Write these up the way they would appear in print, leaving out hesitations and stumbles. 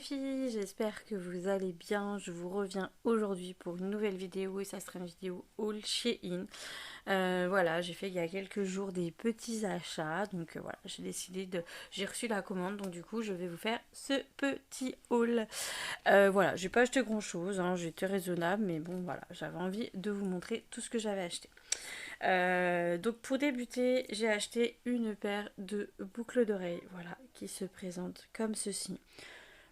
filles, j'espère que vous allez bien. Je vous reviens aujourd'hui pour une nouvelle vidéo et ça sera une vidéo haul Shein. Voilà, j'ai fait il y a quelques jours des petits achats, donc voilà, j'ai reçu la commande, donc du coup je vais vous faire ce petit haul. Voilà, j'ai pas acheté grand chose, hein, j'étais raisonnable, mais bon voilà, j'avais envie de vous montrer tout ce que j'avais acheté. Donc pour débuter, j'ai acheté une paire de boucles d'oreilles, voilà, qui se présentent comme ceci.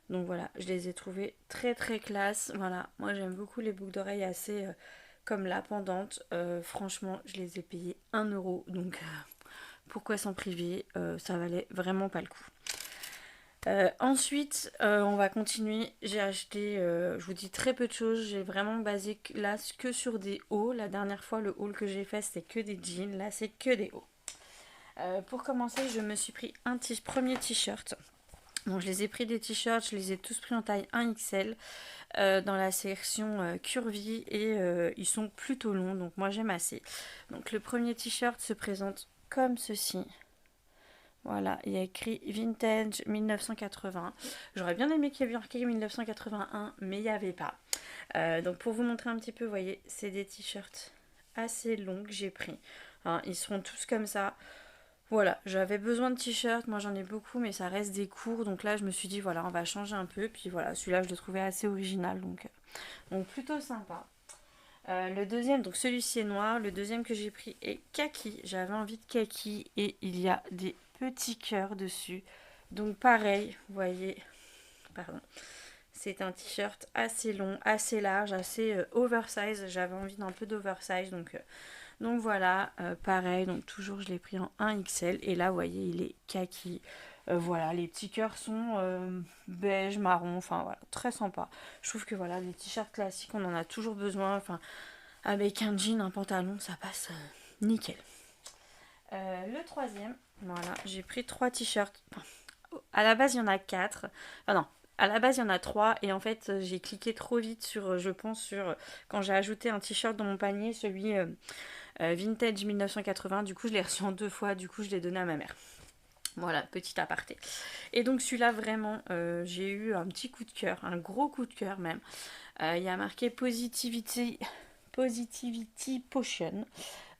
Donc voilà, je les ai trouvées très très classe. Voilà, moi j'aime beaucoup les boucles d'oreilles assez comme la pendante. Franchement, je les ai payées 1 euro. Donc pourquoi s'en priver, ça valait vraiment pas le coup. Ensuite, on va continuer. J'ai acheté, je vous dis très peu de choses. J'ai vraiment basé là que sur des hauts. La dernière fois, le haul que j'ai fait, c'était que des jeans. Là, c'est que des hauts. Pour commencer, je me suis pris un premier t-shirt. Bon, je les ai pris des t-shirts, je les ai tous pris en taille 1XL dans la section curvy et ils sont plutôt longs, donc moi j'aime assez. Donc le premier t-shirt se présente comme ceci. Voilà, il y a écrit Vintage 1980. J'aurais bien aimé qu'il y ait marqué 1981, mais il n'y avait pas. Donc pour vous montrer un petit peu, vous voyez, c'est des t-shirts assez longs que j'ai pris. Hein, ils seront tous comme ça. Voilà, j'avais besoin de t-shirts, moi j'en ai beaucoup, mais ça reste des courts, donc là je me suis dit voilà, on va changer un peu, puis voilà, celui-là je le trouvais assez original, donc plutôt sympa. Le deuxième, donc celui-ci est noir, le deuxième que j'ai pris est kaki, j'avais envie de kaki, et il y a des petits cœurs dessus, donc pareil, vous voyez, pardon, c'est un t-shirt assez long, assez large, assez oversize, j'avais envie d'un peu d'oversize, donc voilà, pareil, donc toujours je l'ai pris en 1XL et là vous voyez il est kaki. Voilà, les petits cœurs sont beige, marron, enfin voilà, très sympa. Je trouve que voilà, les t-shirts classiques, on en a toujours besoin, enfin avec un jean, un pantalon, ça passe nickel. Le troisième, voilà, j'ai pris 3 t-shirts. Enfin, à la base il y en a 4. Enfin non, à la base il y en a 3 et en fait j'ai cliqué trop vite sur, je pense, sur quand j'ai ajouté un t-shirt dans mon panier, celui Vintage 1980, du coup je l'ai reçu en 2 fois, du coup je l'ai donné à ma mère. Voilà, petit aparté. Et donc celui-là vraiment, j'ai eu un petit coup de cœur, un gros coup de cœur même. Il y a marqué Positivity Potion,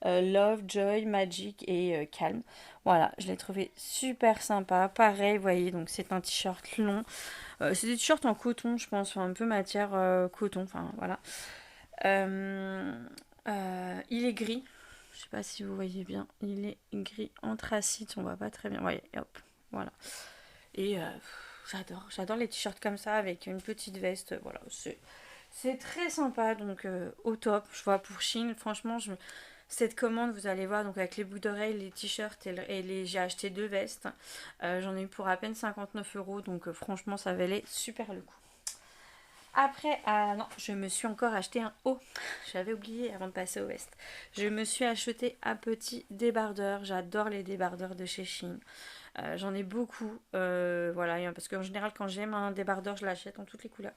Love, Joy, Magic et Calm. Voilà, je l'ai trouvé super sympa. Pareil, vous voyez, donc c'est un t-shirt long. C'est des t-shirts en coton, je pense, enfin, un peu matière coton, enfin voilà. Il est gris. Je sais pas si vous voyez bien. Il est gris anthracite. On voit pas très bien. Voyez, hop, voilà. Et j'adore les t-shirts comme ça avec une petite veste. Voilà, c'est très sympa. Donc au top. Je vois pour Shein, franchement, cette commande, vous allez voir, donc avec les boucles d'oreilles, les t-shirts j'ai acheté 2 vestes. J'en ai eu pour à peine 59 euros. Donc franchement, ça valait super le coup. Après, ah non, je me suis encore acheté un haut. J'avais oublié avant de passer au veste. Je me suis acheté un petit débardeur. J'adore les débardeurs de chez Shein. J'en ai beaucoup. Voilà, parce qu'en général, quand j'aime un débardeur, je l'achète en toutes les couleurs.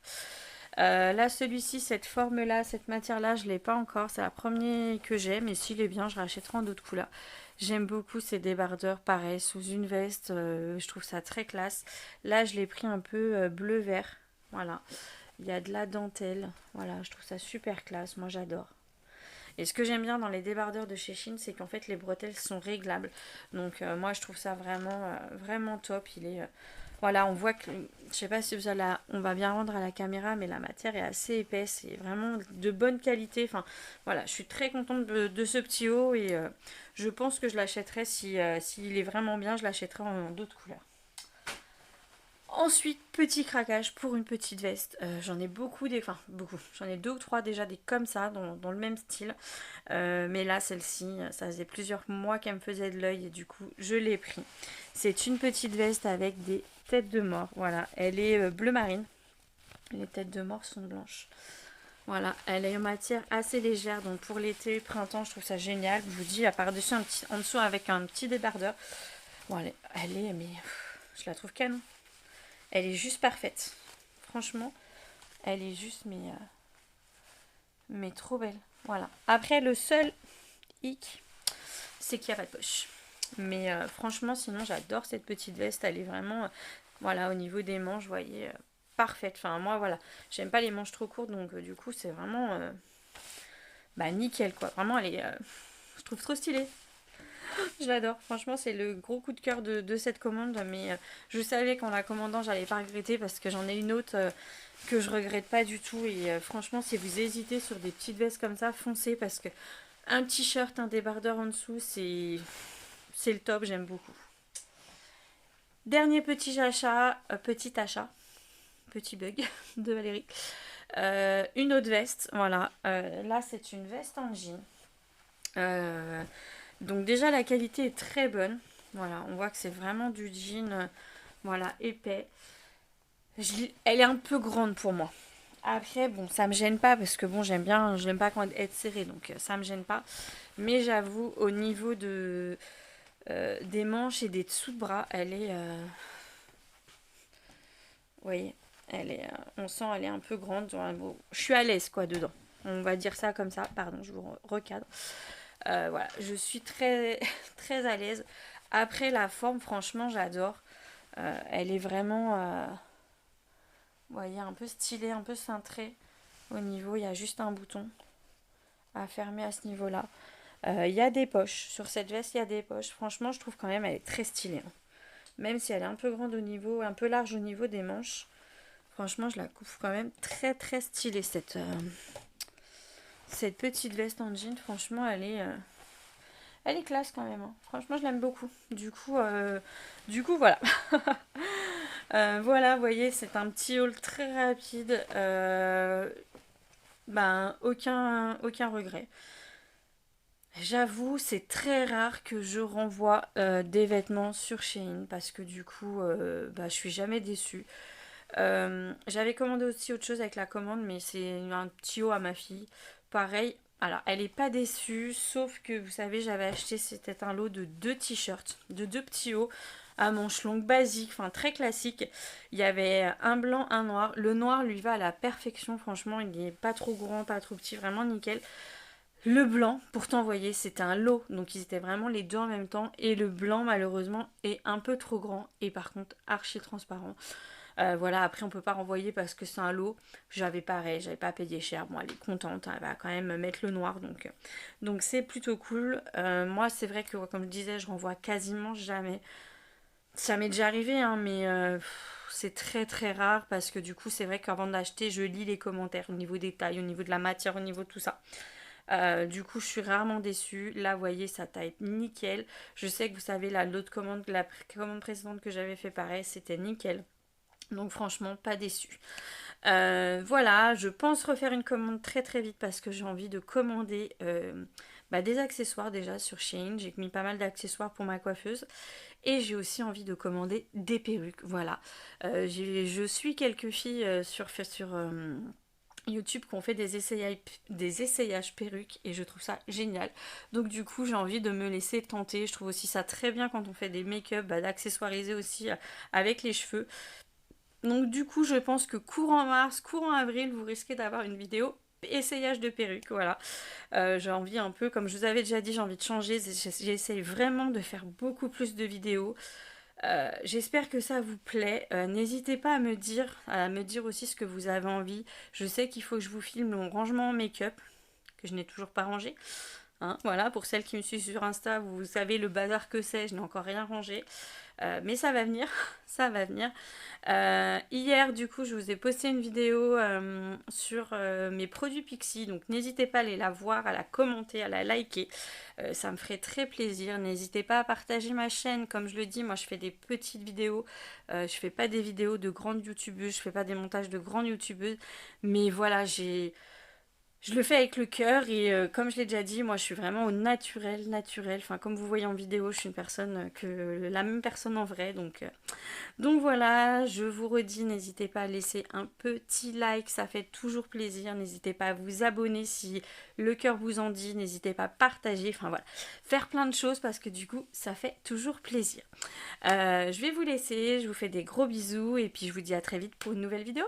Là, celui-ci, cette forme-là, cette matière-là, je ne l'ai pas encore. C'est la première que j'ai, mais s'il est bien, je rachèterai en d'autres couleurs. J'aime beaucoup ces débardeurs, pareil, sous une veste. Je trouve ça très classe. Là, je l'ai pris un peu bleu-vert. Voilà. Il y a de la dentelle. Voilà, je trouve ça super classe. Moi, j'adore. Et ce que j'aime bien dans les débardeurs de chez Shein, c'est qu'en fait, les bretelles sont réglables. Donc, moi, je trouve ça vraiment top. Voilà, on voit que... Je sais pas si on va bien rendre à la caméra, mais la matière est assez épaisse et vraiment de bonne qualité. Enfin, voilà, je suis très contente de ce petit haut et je pense que je l'achèterai s'il est vraiment bien, je l'achèterai en d'autres couleurs. Ensuite, petit craquage pour une petite veste. J'en ai enfin beaucoup. J'en ai 2 ou 3 déjà des comme ça, dans le même style. Mais là, celle-ci, ça faisait plusieurs mois qu'elle me faisait de l'œil et du coup, je l'ai pris. C'est une petite veste avec des têtes de mort. Voilà, elle est bleu marine. Les têtes de mort sont blanches. Voilà, elle est en matière assez légère, donc pour l'été, printemps, je trouve ça génial. Je vous dis, à part dessus, en dessous avec un petit débardeur. Bon, mais je la trouve canon. Elle est juste parfaite. Franchement, elle est juste, mais trop belle. Voilà. Après, le seul hic, c'est qu'il n'y a pas de poche. Mais franchement, sinon, j'adore cette petite veste. Elle est vraiment, voilà, au niveau des manches, vous voyez, parfaite. Enfin moi voilà, j'aime pas les manches trop courtes donc du coup c'est vraiment bah nickel quoi. Vraiment elle est, je trouve trop stylée. Je l'adore, franchement c'est le gros coup de cœur de cette commande, mais je savais qu'en la commandant j'allais pas regretter parce que j'en ai une autre que je regrette pas du tout et franchement si vous hésitez sur des petites vestes comme ça, foncez parce que un t-shirt, un débardeur en dessous c'est le top, j'aime beaucoup. Dernier petit bug de Valérie. Une autre veste, voilà. Là, c'est une veste en jean. Donc déjà, la qualité est très bonne. Voilà, on voit que c'est vraiment du jean, voilà, épais. Elle est un peu grande pour moi. Après, bon, ça me gêne pas parce que bon, j'aime pas quand être serrée, donc ça me gêne pas. Mais j'avoue, au niveau des manches et des dessous de bras, elle est, vous voyez, on sent elle est un peu grande. Bon, je suis à l'aise quoi dedans. On va dire ça comme ça. Pardon, je vous recadre. Voilà, je suis très très à l'aise. Après la forme, franchement, j'adore. Elle est vraiment, vous voyez, un peu stylée, un peu cintrée. Au niveau, il y a juste un bouton à fermer à ce niveau-là. Il y a des poches. Sur cette veste, il y a des poches. Franchement, je trouve quand même elle est très stylée, hein. Même si elle est un peu grande au niveau, un peu large au niveau des manches. Franchement, je la trouve quand même très très stylée cette petite veste en jean. Franchement, elle est classe quand même, hein. Franchement, je l'aime beaucoup. Du coup, voilà. Voilà, vous voyez, c'est un petit haul très rapide. Ben, aucun regret. J'avoue, c'est très rare que je renvoie des vêtements sur Shein parce que du coup, bah, je suis jamais déçue. J'avais commandé aussi autre chose avec la commande, mais c'est un petit haut à ma fille. Pareil, alors elle est pas déçue, sauf que vous savez, j'avais acheté, c'était un lot de deux t-shirts, de deux petits hauts à manches longues basiques, enfin très classique. Il y avait un blanc, un noir. Le noir lui va à la perfection, franchement, il n'est pas trop grand, pas trop petit, vraiment nickel. Le blanc, pourtant, vous voyez, c'était un lot, donc ils étaient vraiment les deux en même temps. Et le blanc, malheureusement, est un peu trop grand et par contre archi transparent. Voilà, après on peut pas renvoyer parce que c'est un lot. J'avais pareil, j'avais pas payé cher. Bon, elle est contente, elle va quand même mettre le noir, donc c'est plutôt cool. Moi, c'est vrai que comme je disais, je renvoie quasiment jamais. Ça m'est déjà arrivé, hein, mais c'est très très rare parce que du coup, c'est vrai qu'avant d'acheter, je lis les commentaires au niveau des tailles, au niveau de la matière, au niveau de tout ça. Du coup, je suis rarement déçue. Là, vous voyez, ça taille nickel. Je sais que vous savez, l'autre commande, la commande précédente que j'avais fait pareil, c'était nickel. Donc franchement, pas déçu. Voilà, je pense refaire une commande très très vite parce que j'ai envie de commander bah, des accessoires déjà sur Shein. J'ai mis pas mal d'accessoires pour ma coiffeuse. Et j'ai aussi envie de commander des perruques. Voilà. Je suis quelques filles sur YouTube qui ont fait des essayages perruques et je trouve ça génial. Donc du coup j'ai envie de me laisser tenter. Je trouve aussi ça très bien quand on fait des make-up, bah, d'accessoiriser aussi avec les cheveux. Donc du coup je pense que courant mars, courant avril, vous risquez d'avoir une vidéo essayage de perruque, voilà. J'ai envie un peu, comme je vous avais déjà dit, j'ai envie de changer. J'essaye vraiment de faire beaucoup plus de vidéos. J'espère que ça vous plaît. N'hésitez pas à me dire aussi ce que vous avez envie. Je sais qu'il faut que je vous filme mon rangement make-up, que je n'ai toujours pas rangé. Hein, voilà, pour celles qui me suivent sur Insta, vous savez le bazar que c'est, je n'ai encore rien rangé. Mais ça va venir, ça va venir. Hier, du coup, je vous ai posté une vidéo sur mes produits Pixi. Donc, n'hésitez pas à aller la voir, à la commenter, à la liker. Ça me ferait très plaisir. N'hésitez pas à partager ma chaîne. Comme je le dis, moi, je fais des petites vidéos. Je fais pas des vidéos de grandes youtubeuses. Je fais pas des montages de grandes youtubeuses. Mais voilà, je le fais avec le cœur et comme je l'ai déjà dit, moi je suis vraiment au naturel, naturel. Enfin, comme vous voyez en vidéo, je suis une personne que la même personne en vrai. Donc voilà, je vous redis, n'hésitez pas à laisser un petit like, ça fait toujours plaisir. N'hésitez pas à vous abonner si le cœur vous en dit. N'hésitez pas à partager. Enfin voilà, faire plein de choses parce que du coup, ça fait toujours plaisir. Je vais vous laisser, je vous fais des gros bisous et puis je vous dis à très vite pour une nouvelle vidéo.